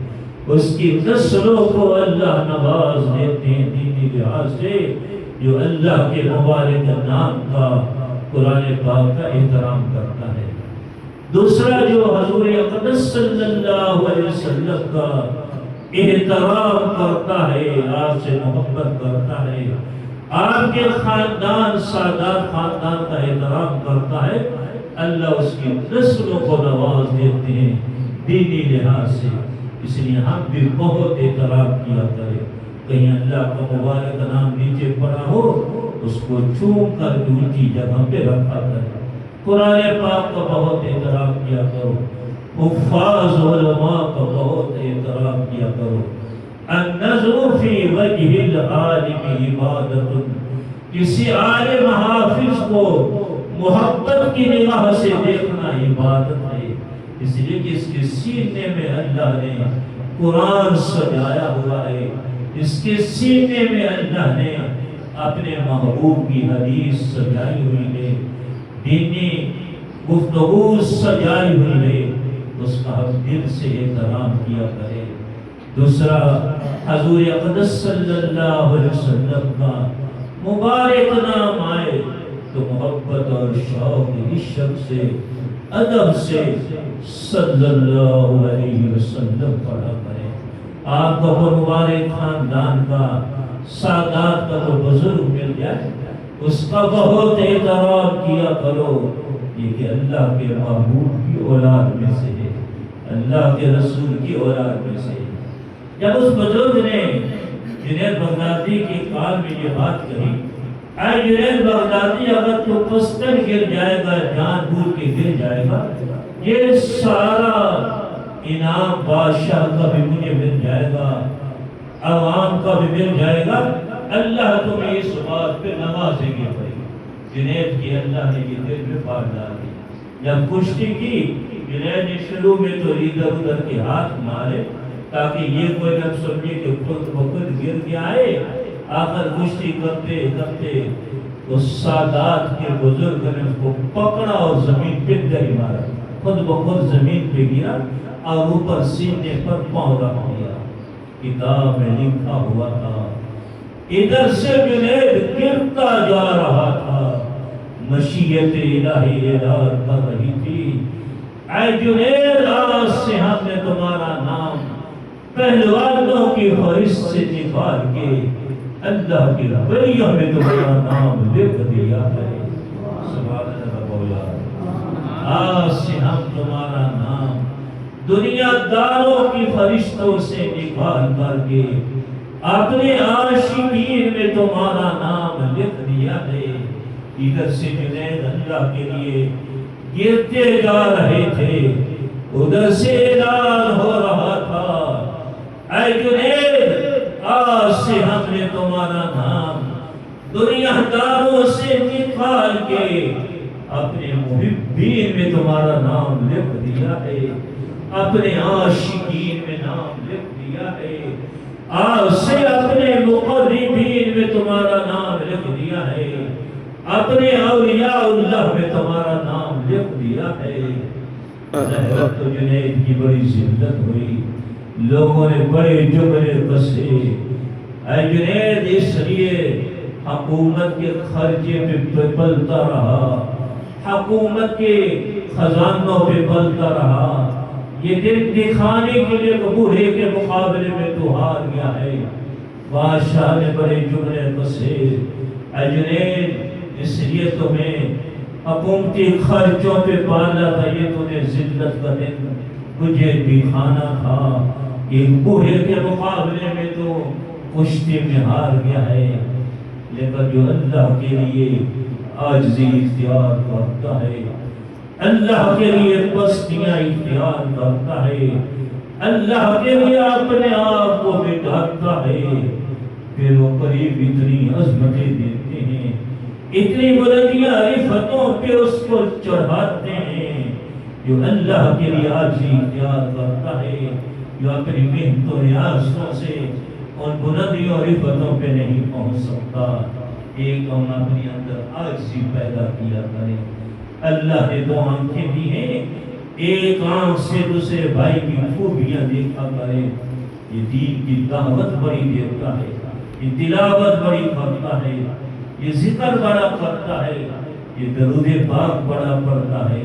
اس کی نسلوں کو اللہ نواز دیتے ہیں دینی لحاظ سے، جو اللہ کے مبارک نام کا قرآن پاک کا احترام کرتا ہے۔ دوسرا جو حضور اقدس صلی اللہ علیہ وسلم کا احترام کرتا ہے، آپ سے محبت کرتا ہے، آپ کے خاندان سادات خاندان کا احترام کرتا ہے، اللہ اس کی نسلوں کو نواز دیتے ہیں دینی لحاظ سے۔ اس لیے ہم بھی بہت احترام کیا کریں، کہیں اللہ کا مبارک نام نیچے پڑا ہو اس کو چوم کر اونچی جگہ پہ رکھا کریں، قرآن پاک کا بہت احترام کیا کرو، حفاظ علماء کا بہت احترام کیا کرو۔ النظر فی وجہ العالم عبادت، کسی عالم حافظ کو محبت کی نگاہ سے دیکھنا عبادت ہے، اس لیے کہ اس کے سینے میں اللہ نے قرآن سجایا ہوا ہے، اس کے سینے میں اللہ نے اپنے محبوب کی حدیث سجائی ہوئی ہے، دینی گفتگو سجائی ہوئی ہے، اس کا ہم دل سے احترام کیا کرے۔ دوسرا حضور اقدس صلی اللہ علیہ وسلم کا مبارک نام آئے تو محبت اور شوق عشق سے ادب سے صلی اللہ علیہ وسلم پڑھا کرے۔ آپ کا مبارک خاندان کا سادات کا تو بزرگ مل جائے اس کا بہت احترام کیا کرو، یہ کہ اللہ کے محبوب کی اولاد میں سے ہے، اللہ کے رسول کی اولاد میں سے ہے۔ جب اس بزرگ نے جنید بغدادی کے کال میں یہ بات کہی، اے جنید بغدادی اگر تو پستر گر جائے گا، جان بوجھ کے گر جائے گا، یہ سارا انعام بادشاہ کا بھی مجھے مل جائے گا، عوام کا بھی مل جائے گا، اللہ تمہیں اس بات پہ نوازیں گے۔ جنید کی اللہ نے یہ دل میں بات ڈال دی۔ جب کشتی کی جنید نے شروع میں تو ادھر ادھر کے ہاتھ مارے تاکہ یہ کوئی نہ سمجھے کہ خود بخود گر گیا ہے۔ آخر کشتی کرتے کرتے اس سادات کے بزرگ نے اس کو پکڑا اور زمین پہ گری مارا، خود بخود زمین پہ گرا اور اوپر سینے پر پاؤں رکھ دیا۔ کتاب میں لکھا ہوا تھا، ادھر سے جنید گرتا جا رہا تھا، مشیت الہی اعلان کر رہی تھی، اے جنید آج سے ہم نے تمہارا نام پہلوانوں کی فہرست سے نکال کے اللہ کی بریہ میں تمہارا نام لکھ دیا ہے۔ سبحان اللہ مولا۔ آج سے ہم تمہارا نام دنیا داروں کی فرشتوں سے نکال کر کے اپنے عاشقین میں تمہارا نام لکھ دیا ہے۔ ادھر سے جنید اللہ کے لیے گرتے جا رہے تھے، ادھر سے اعلان ہو رہا تھا، اے جنید آج سے ہم نے تمہارا نام دنیا داروں سے نکال کے اپنے محبین میں تمہارا نام لکھ دیا ہے، اپنے عاشقین میں نام لکھ دیا ہے، آج سے اپنے مقربین میں تمہارا نام لکھ دیا ہے، اپنے اولیاء اللہ میں تمہارا نام لکھ دیا ہے۔ حضرت جنید کی بڑی ذلت ہوئی، لوگوں نے بڑے جملے کسے، اے جنید اس لیے حکومت کے خرچے پہ پلتا رہا، حکومت کے خزانوں پہ پلتا رہا، یہ دن دکھانے کے لیے بوڑھے کے مقابلے میں تو ہار گیا ہے۔ بادشاہ نے بڑے جملے کسے، اے جنید اس لیے تمہیں حکومتی خرچوں پہ پالا تھا، یہ تمہیں ذلت کا دن مجھے دکھانا تھا، ایک بوڑھے کے مقابلے میں تو کشتی میں ہار گیا ہے۔ لیکن جو اللہ کے لیے عاجزی اختیار کرتا ہے، اللہ کے لیے پستیاں اختیار کرتا ہے، اللہ کے لیے اپنے آپ کو مٹاتا ہے، پھر وہ قریب اتنی عظمتیں دیتے ہیں، اتنی بلندیاں رفتوں پہ اس کو چڑھاتے ہیں، جو اللہ کے لیے عاجزی اختیار کرتا ہے، جو اپنی محنتوں ریاضتوں سے ان بلندیوں رفتوں پہ نہیں پہنچ سکتا۔ ایک ہم اپنی اندر عاجزی پیدا کیا کریں۔ اللہ نے دو آنکھیں دی ہیں، ایک آنکھ سے دوسرے بھائی کی خوبیاں دیکھا کرے۔ یہ دین کی دعوت بڑی دیتا ہے، یہ تلاوت بڑی کرتا ہے، یہ ذکر بڑا کرتا ہے، یہ درود پاک بڑا پڑھتا ہے،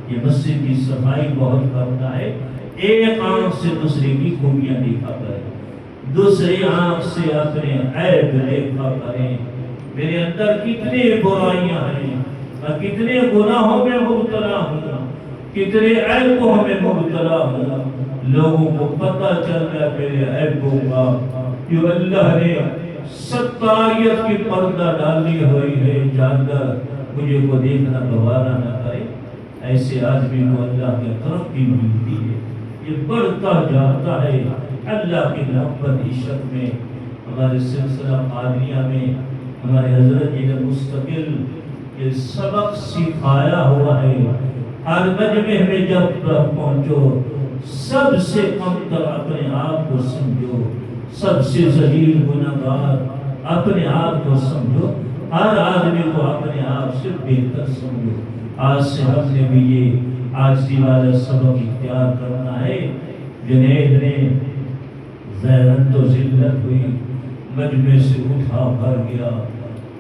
یہ مسجد کی صفائی بہت کرتا ہے۔ ایک آنکھ سے دوسرے کی خوبیاں دیکھا کرے، دوسری آنکھ سے اپنے عیب دیکھا کریں۔ میرے اندر کتنی برائیاں ہیں، میں کتنے گناہوں میں مبتلا ہوں، کتنے عیبوں میں مبتلا ہوں، لوگوں کو پتہ چل گیا میرے عیبوں کا، جو اللہ نے ستائیت کی پردہ ڈالی ہوئی ہے، جان کر مجھے کو دیکھنا گوارا نہ کرے۔ ایسے آدمی کو اللہ کی ترقی ملتی ہے، یہ بڑھتا جاتا ہے اللہ کی محبت عشق میں۔ ہمارے سلسلہ قادریہ میں ہمارے حضرت جی نے مستقل یہ سبق سکھایا ہوا ہے، ہر مجمع میں جب پہنچو سب سے کم تر اپنے آپ کو سمجھو، سب سے ذلیل گناہگار اپنے آپ کو سمجھو، ہر آدمی کو اپنے آپ سے بہتر سمجھو۔ آج سے ہم نے بھی یہ عاجزی والا سبق اختیار کرنا ہے۔ جنید نے غیرت و ذلت ہوئی، مجمع سے اٹھا کر گیا،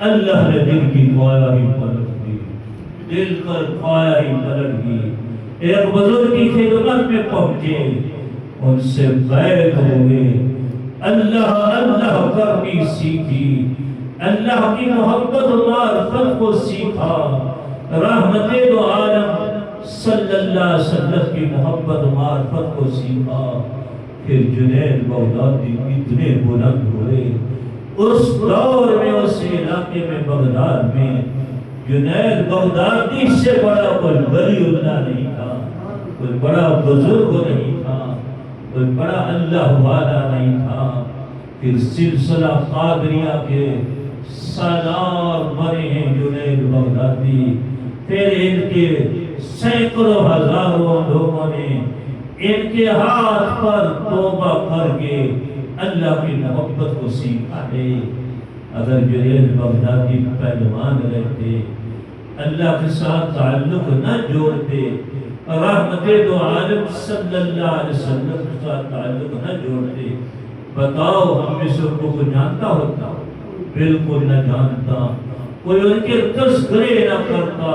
اللہ نے دل کی کایا ہی پلٹ دی، دل کر کایا ہی پلٹ دی۔ ایک بزرگ کی خدمت میں پہنچے، ان سے بیعت ہوئے، اللہ اللہ کرنی سیکھی، اللہ کی محبت و معرفت کو سیکھا، رحمت دو عالم صلی اللہ علیہ وسلم کی محبت و معرفت کو سیکھا۔ پھر جنید بغدادی اتنے بلند ہوئے، اس دور میں اس علاقے میں بغداد میں جنید بغدادی سے بڑا کوئی ولی اللہ نہیں تھا، کوئی بڑا بزرگ نہیں تھا، کوئی بڑا اللہ والا نہیں تھا۔ پھر سلسلہ قادریہ کے سالار بنے ہیں جنید بغدادی، پھر ان کے سینکڑوں ہزاروں لوگوں نے ان کے ہاتھ پر توبہ کر کے اللہ کی محبت کو سیکھا ہے۔ اگر جنید بغدادی پہلوان رہتے، اللہ کے ساتھ تعلق نہ جوڑتے، رحمت دو عالم صلی اللہ علیہ وسلم کے ساتھ تعلق نہ جوڑتے، بتاؤ ہم میں سے کو جانتا ہوتا؟ بالکل نہ جانتا، کوئی ان کے تذکرے نہ کرتا،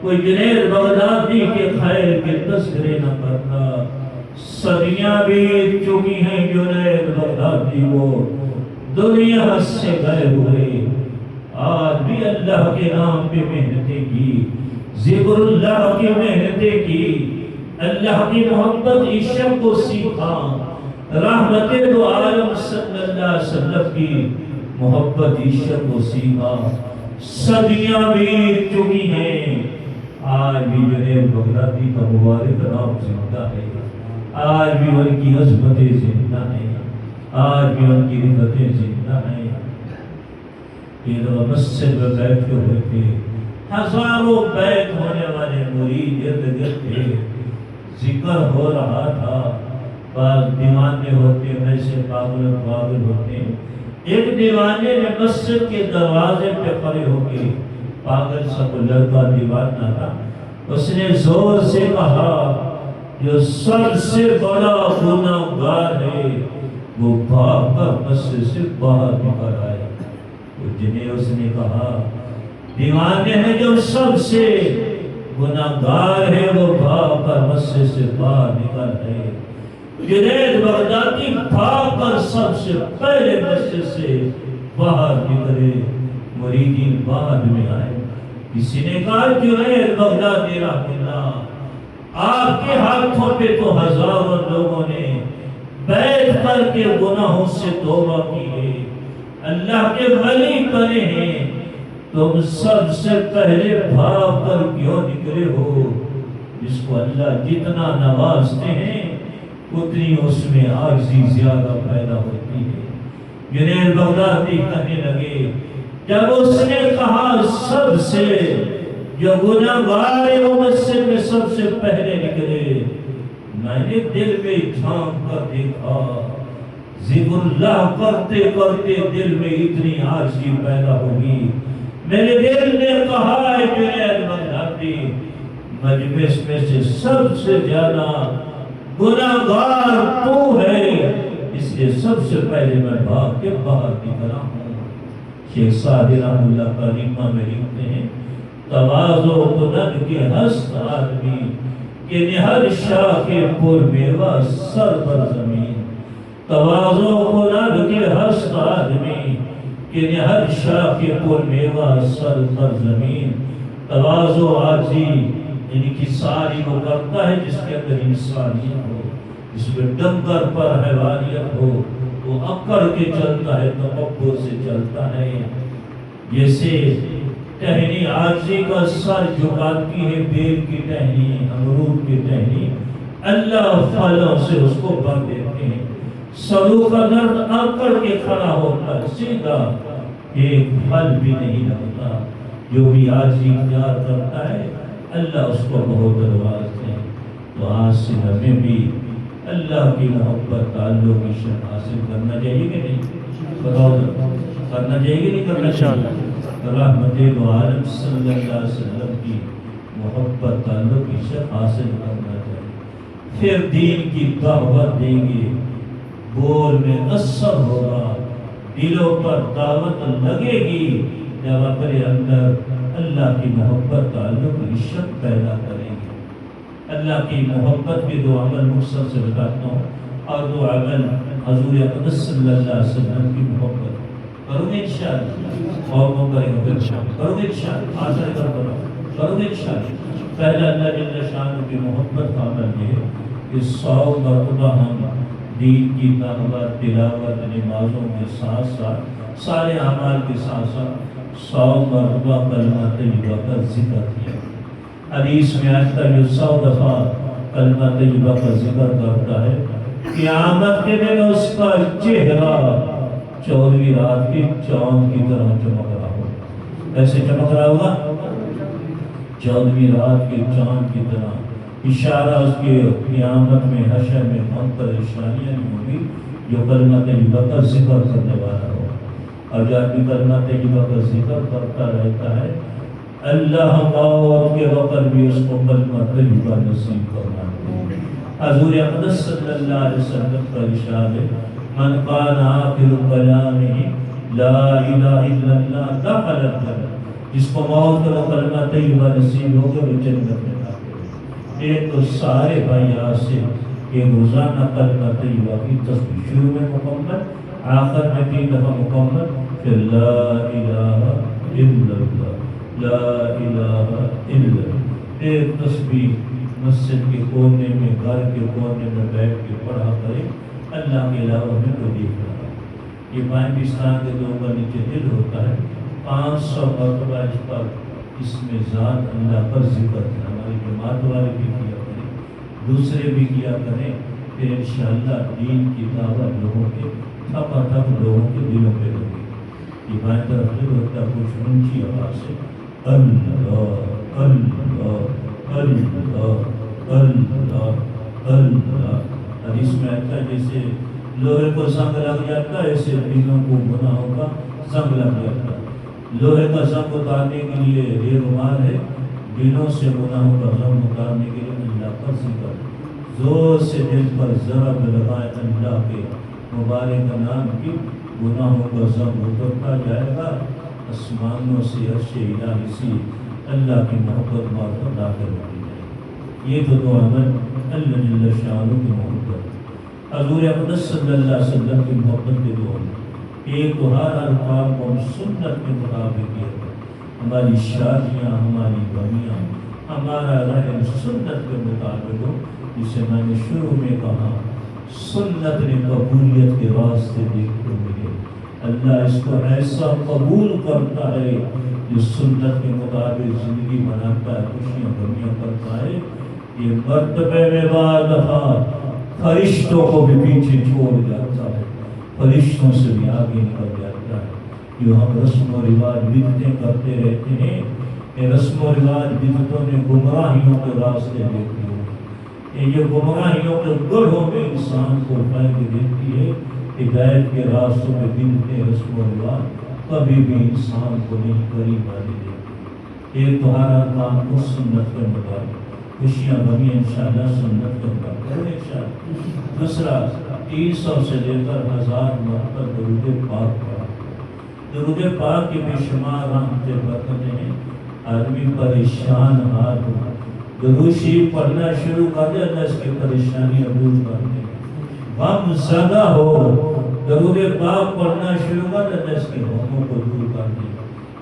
کوئی جنید بغدادی کے خیر کے تذکرے نہ کرتا۔ صدیاں بیت چکی ہیں، جنید بغدادی وہ دنیا سے گئے ہوئے، آج بھی اللہ کے نام پہ محنتیں کی، ذکر اللہ کی محنتیں کی، اللہ کی محبت عشق کو سیکھا، رحمت دو عالم صلی اللہ علیہ وسلم کی محبت عشق کو سیکھا، صدیاں بیت چکی ہیں، آج بھی جنید بغدادی کا مبارک نام زندہ ہے، آج بھی ان کی عظمتیں زندہ ہیں، آج بھی ان کی رفتیں زندہ ہیں۔ یہ لوگ مسجد میں بیٹھے ہوئے تھے، ہزاروں بیت ہونے والے مرید ارد گرد تھے، ذکر ہو رہا تھا، بعض دیوانے ہوتے ویسے پاگل ہوتے ہیں۔ ایک دیوانے نے مسجد کے دروازے پہ کھڑے ہو کے، پاگل سا کو لڑکا دیوانہ تھا، اس نے زور سے کہا جو سب سے بڑا گناہگار ہے وہ بھاگ کر مسجد سے باہر نکل آئے۔ جنہیں اس نے کہا دیوانے ہیں جو سب سے گناہگار ہے وہ بھاگ کر مسجد سے باہر نکل آئے۔ جنید بغدادی بھاگ کر سب سے پہلے مسجد سے باہر نکلے، مریدین بعد میں آئے۔ کسی نے کہا جنید بغدادی رحمہ اللہ، آپ کے ہاتھوں پہ تو ہزاروں لوگوں نے بیٹھ کر کے گناہوں سے توبہ کی ہے، اللہ کے ولی بنے ہیں، تم سب سے پہلے بھاگ کر کیوں نکلے ہو؟ جس کو اللہ جتنا نوازتے ہیں اتنی اس میں عاجزی زیادہ پیدا ہوتی ہے۔ جنید بغدادی کہنے لگے جب اس نے کہا سب سے جو گناہگار ہے وہ مسجد میں سب سے پہلے نکلے، میں نے دل میں جھانک کر دیکھا، ذکر اللہ کرتے کرتے دل میں اتنی عاجزی پیدا ہوگی، میرے دل نے کہا ہے جنید بغدادی مجلس میں سے سب سے زیادہ گناہگار تو ہے، اس لیے سب سے پہلے میں بھاگ کے باہر نکلا ہوں۔ شیخ سعدی رحمہ اللہ کریمہ میں لکھتے ہیں تواضع کند کے ہست آدمی کہ نہر شاہ کے پر میوہ سر پر زمین، تواضع کند کے ہست آدمی کہ نہر شاہ کے پر میوہ سر پر زمین۔ تواضع عاجزی یعنی کہ ساری وہ کرتا ہے جس کے اندر انسانیت ہو، جس میں ڈنگر پر حیوانیت ہو، وہ اکڑ کے چلتا ہے، تکبر سے چلتا ہے۔ جیسے ٹہنی عاجزی کا سر جھکاتی ہے، بیل کی ٹہنی، امرود کی ٹہنی، اللہ پھلوں سے اس کو بن دیتے ہیں۔ سرو کا درد اکڑ کے کھڑا ہوتا ہے، سیدھا ایک پھل بھی نہیں لگتا۔ جو بھی عاجزی اختیار کرتا ہے اللہ اس کو بہت نوازتے ہیں۔ تو آج سے ہمیں بھی اللہ کی محبت تعلق کی شان حاصل کرنا چاہیے کہ نہیں؟ بتاؤ کرنا چاہیے کہ نہیں کرنا چاہیے؟ رحمت دو عالم صلی اللہ علیہ وسلم کی محبت تعلق کی شان حاصل کرنا چاہیے، پھر دین کی دعوت دیں گے، بول میں اثر ہوگا، دلوں پر دعوت لگے گی، جب اپنے اندر اللہ کی محبت تعلق کی شان پیدا کریں گے۔ اللہ کی محبت کے دو عمل مختصر سے بتاتا ہوں، اور دو عمل حضور اقدس صلی اللہ علیہ وسلم کی محبت کرو گے انشاءاللہ، اور کریں گے کرو گے انشاءاللہ، آسر کرو گے انشاءاللہ۔ پہلا اللہ جل شانہ کی محبت کا عمل یہ ہے کہ 100 مرتبہ ہم دین کی دعوت تلاوت نمازوں کے ساتھ ساتھ سارے اعمال کے ساتھ ساتھ 100 مرتبہ کلمہ طیبہ کا ذکر کیا۔ حدیث میں آتا ہے جو 100 دفعہ کلمہ طیبہ کا ذکر کرتا ہے قیامت کے دن اس کا چہرہ 14ویں رات کے چاند کی طرح چمک رہا ہوگا۔ کیسے چمک رہا ہوگا؟ 14ویں رات کے چاند کی طرح۔ اشارہ اس کے قیامت میں حشر میں ہم پریشانیاں نہیں ہوگی جو کلمہ طیبہ کا ذکر کرنے والا ہو، اور جو آدمی کلمہ طیبہ کا ذکر کرتا رہتا ہے اللہ موت کے وقت بھی اس کو کلمہ طیبہ نصیب فرماتے ہیں۔ حضور اقدس صلی اللہ علیہ وسلم کا ارشاد ہے من قال آخر کلامہ لا الہ الا اللہ دخل الجنہ، جس کو موت کا کلمہ طیبہ نصیب ہوگا وہ جنت میں داخل ہوگا۔ ایک تو سارے بھائی آج سے کہ روزانہ کلمہ طیبہ کی تصویر شروع میں مکمل، آخر میں 3 دفعہ مکمل، پھر لا الہ الا اللہ لا الہ الا اللہ۔ ایک تسبیح مسجد کے کونے میں، گھر کے کونے میں بیٹھ کے پڑھا کرے، اللہ کے علاوہ ہمیں کوئی دیکھ رہا ہے۔ یہ پاکستان کے لوگوں کا نیچے دل ہوتا ہے، 500 مرتبہ اس پر، اس میں ذات اللہ پر ذکر ہے۔ ہماری جماعت والے بھی کیا کریں، دوسرے بھی کیا کریں، پھر انشاءاللہ دین کی دعوت لوگوں کے تھپ لوگوں کے دلوں پہ ہوگی۔ یہ بائیں طرف سے ہوتا ہے کچھ اونچی آواز سے، اللہ اللہ اللہ اللہ اللہ۔ حدیث میں آتا ہے جیسے لوہے کو زنگ لگ جاتا ہے، ایسے دلوں کو گناہوں کا زنگ لگ جاتا ہے۔ لوہے کا زنگ اتارنے کے لیے یہ رومال ہے، دلوں سے گناہوں کا زنگ اتارنے کے لیے اللہ کا ذکر، زور سے دل پر ضرب لگائے اللہ کے مبارک نام کی، گناہوں کا زنگ اترتا جائے گا، آسمانوں سے عرش الہی سے اللہ کی محبت معرفت داخل ہوتی جائے گی۔ یہ تو دو عمل اللہ جل شانہ کی محبت، حضور اقدس صلی اللہ علیہ وسلم کی محبت کے دو عمل۔ ایک تو ہر کام کو سنت کے مطابق کیا، ہماری شادیاں، ہماری غمیاں، ہمارا رحم سنت کے مطابق ہو، جسے میں نے شروع میں کہا سنت نے قبولیت کے راستے دیکھتے ہوئے اللہ اس کو ایسا قبول کرتا ہے جو سنت کے مطابق زندگی بناتا ہے، خوشیاں غمیاں کرتا ہے۔ یہ مرتبے میں بعد دفعہ فرشتوں کو بھی پیچھے چھوڑ جاتا ہے، فرشتوں سے بھی آگے نکل جاتا ہے۔ جو ہم رسم و رواج بدعتیں کرتے رہتے ہیں، یہ رسم و رواج بدعتوں نے گمراہیوں کے راستے دیتے ہیں، یہ گمراہیوں کے گڑھوں میں انسان کو پھینک دیتی ہے۔ ہدایت کے راستوں میں بدعتیں، رسم و رواج کبھی بھی انسان کو نہیں قریب آنے دیتی۔ ایک تو ہر کام کو سنت کے مطابق، خوشیاں غمیاں انشاءاللہ سنت کے مطابق انشاءاللہ۔ دوسرا 300 سے لے کر 1000 مرتبہ درود پاک پڑھا۔ درود پاک کی بے شمار رحمتیں برکتیں ہیں۔ آدمی پریشان حال ہو، درود شریف پڑھنا شروع کر دے، اللہ اس کی پریشانیاں دور کر دے۔ غم زدہ ہو، درود پاک پڑھنا شروع کر دے، اللہ اس کے غموں کو دور کر دے۔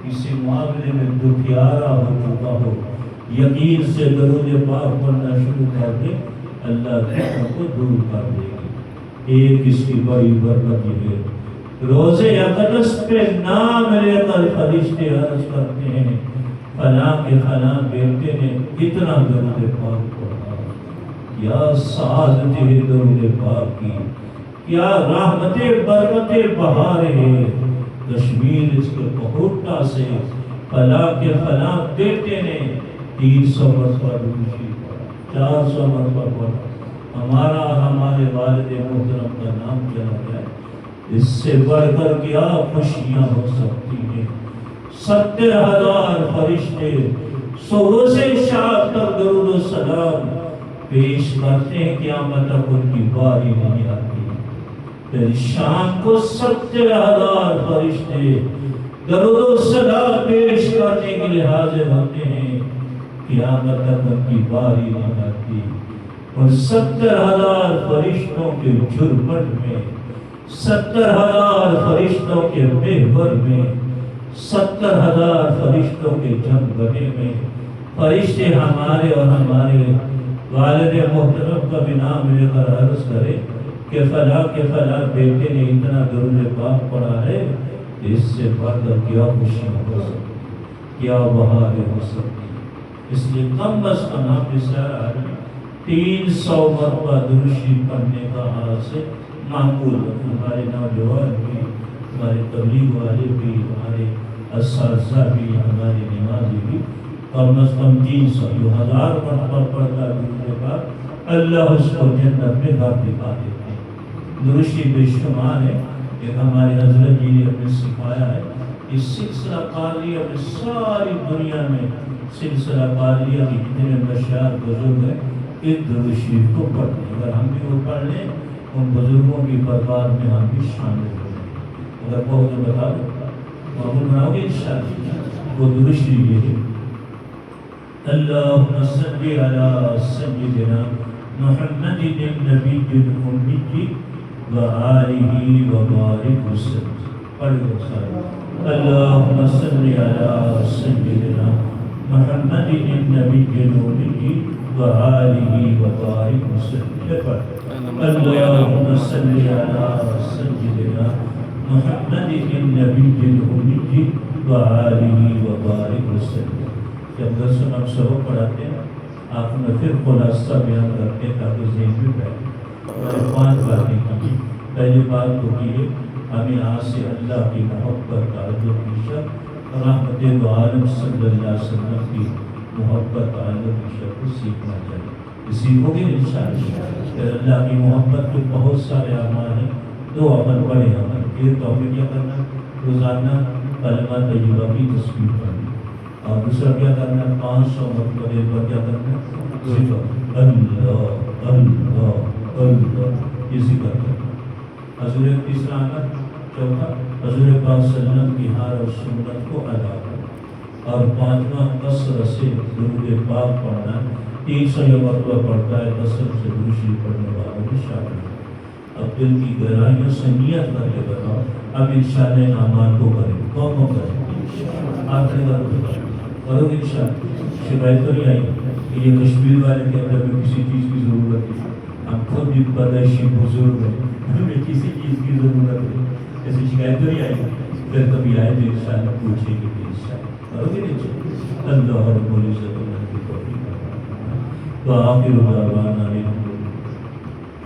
کسی معاملے میں دکھیارا ہو چکا ہو، یقین سے درود پاک پڑھنا شروع کر دے، اللہ دکھوں کو دور کر دے گی۔ ایک اس کی بڑی برکت یہ ہے، روزے اقدس پہ نام لے کر فرشتے عرض کرتے ہیں فلاں کے فلاں بیٹے نے اتنا درود پاک پڑھا، یا سعادت ہے درود پاک کی، کیا رحمتیں برکتیں بہاریں ہیں۔ کشمیر اس کے پہوٹا سے فلاں کے فلاں بیٹے نے 300 مرتبہ درود شریف پڑھا، 400 مرتبہ پڑھا، ہمارا اور ہمارے والد محترم کا نام چلا جائے، اس سے بڑھ کر کیا خوشیاں ہو سکتی ہیں۔ 70,000 فرشتے صبح سے شام تک درود و سلام پیش کرتے ہیں، قیامت تک ان کی باری نہیں آتی۔ پھر شام کو 70,000 فرشتے درود و سلام پیش کرنے کے لیے حاضر ہوتے ہیں، قیامت تک ان کی باری نہیں آتی۔ اور 70,000 فرشتوں کے جھرمٹ میں، 70,000 فرشتوں کے محور میں، 70,000 فرشتوں کے جمگھنے میں فرشتے ہمارے اور ہمارے والد محترم کا بھی نام لے کر عرض کرے کہ فلاں کے فلاں بیٹے نے اتنا درود پاک پڑھا ہے، اس سے بڑھ کر کیا خوشی ہو سکتی، کیا بہاریں ہو سکتی۔ اس لیے کم از کم آپ اس آدمی 300 مرتبہ درود شریف پڑھنے کا حاصل معقول ہے۔ ہمارے نوجوان بھی، ہمارے تبلیغ والے بھی، ہمارے اساتذہ بھی، ہمارے نمازی بھی کم از کم 300 جو 1000 مرتبہ پڑھتا ہے درود پاک، اللہ اس کو جنت میں گھر دکھا دیتے ہیں۔ درود شریف بے شمار ہے، ایک ہمارے حضرت جی نے ہمیں سکھایا ہے، اس سلسلہ قادریہ میں ساری دنیا میں سلسلہ قادریہ کی جتنے مشاہیر بزرگ ہیں اس درود شریف کو پڑھتے ہیں۔ اگر ہم بھی وہ پڑھ لیں ان بزرگوں کی برکات میں ہم بھی شامل ہو جائیں۔ اگر کہو تو بتا دو، معمول بناؤ گے انشاءاللہ۔ وہ درود شریف یہ ہے، اللہم صلی علی سیدنا محمد النبی الأمی وآلہ وبارک وسلم۔ پڑھ لو سارے اللهم صل على سيدنا محمد النبي الأمي وآله وبارك وسلم. اللهم صل على سيدنا محمد النبي الأمي وآله وبارك وسلم. جب درس ہم سبق پڑھاتے ہیں آپ میں پھر خلاصہ بیان کرتے ہیں تاکہ ذہن میں بیٹھے. اور 5 باتیں کی. پہلی بات تو یہ ہمیں آج سے اللہ کی محبت تعلق کی شک رحمت دو عالم صلی اللہ علیہ وسلم کی محبت تعلق کی شک کو سیکھنا چاہیے. سیکھو گے انشاءاللہ. پھر اللہ کی محبت کے بہت سارے اعمال ہیں. 2 عمل بڑے عمل. ایک تو ہمیں کیا کرنا روزانہ کلمہ طیبہ کی تسبیح پڑھنی اور دوسرا کیا کرنا 500 مرتبہ ایک بار کیا کرنا ذکر اللہ اللہ اللہ یہ ذکر کرنا. حضور تیسرا عمل چوتھا حضور پاک صلی اللہ علیہ وسلم کی ہر اور سنت کو ادا کرنا اور 5واں کثرت سے درود پاک پڑھنا. 300 مرتبہ پڑھتا ہے کثرت سے درود شریف پڑھنے والوں میں شامل ہے. اب دل کی گہرائیوں سے نیت کر کے بتاؤ اب انشاءاللہ ان اعمال کو کریں. کون کریں آپ نے کرو گے انشاءاللہ. شکایت تو نہیں آئی کہ یہ کشمیر والے کے اندر میں کسی چیز کی ضرورت ہے. ہم خود بھی پیدائشی بزرگ ہیں ہمیں کسی چیز کی ضرورت ہے. ایسی شکایت تو نہیں آئی. پھر کبھی آئے تو انشاءاللہ پوچھیں گے کہ انشاءاللہ کرو گے نہیں. اللہ رب العزت کی توفیق. وآخر دعوانا